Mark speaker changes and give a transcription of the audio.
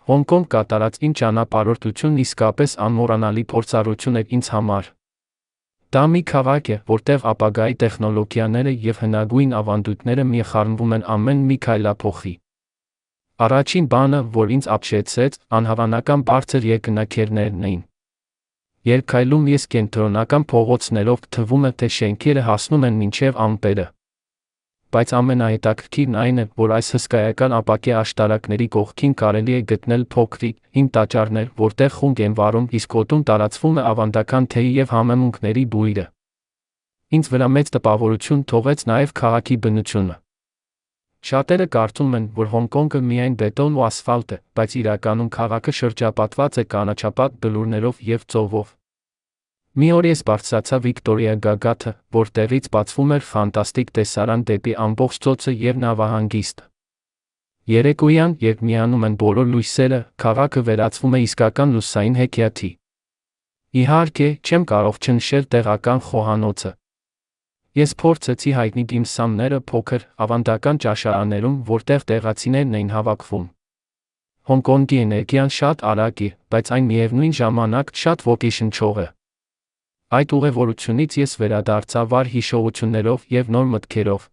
Speaker 1: Հոնկոնգ կատարած իմ ճանապարհորդությունն իսկապես անմոռանալի փորձառություն էր ինձ համար։ Դա մի քաղաք է, որտեղ ապագայի տեխնոլոգիաները եւ հնագույն ավանդույթները միախառնվում են ամեն մի քայլափոխի։ Առաջին բանը, որ ինձ ապշեցրեց, անհավանական բարձր երկնաքերներն էին։ Երբ քայլում ես կենտրոնական փողոցներով, թվում է, թե շենքերը հասնում են մինչև ամպերը։ Բայց ամենահետաքրքիրն այն է, որ այս հսկայական ապակե աշտարակների կողքին կարելի է գտնել փոքրիկ, հին տաճարներ, որտեղ խունկ են վառում, իսկ օդում տարածվում է ավանդական թեյի եւ համեմունքների բույրը։ Ինձ վրա մեծ տպավորություն թողեց նաեւ քաղաքի բնությունը։ Շատերը կարծում են, որ Հոնկոնգը միայն բետոն ու ասֆալտ է, բայց իրականում քաղաքը շրջապատված է կանաչապատ բլուրներով եւ ծովով։ Մի օր ես բարձրացա Վիկտորիա գագաթը, որտեղից բացվում էր ֆանտաստիկ տեսարան դեպի ամբողջ ծոցը եւ նավահանգիստը։ Երեկոյան, երբ միանում են բոլոր լույսերը, քաղաքը վերածվում է իսկական լուսային հեքիաթի։ Իհարկե, չեմ կարող չնշել տեղական խոհանոցը։ Ես փորձեցի հայտնի դիմ սամները փոքր, ավանդական ճաշարաններում, որտեղ տեղացիներն էին հավաքվում։ Հոնկոնգի էներգիան շատ արագ է, բայց այն միևնույն ժամանակ շատ ոգեշնչող է։ Այդ ուղևորությունից ես վերադարձա վառ հիշողություններով եւ նոր մտքերով։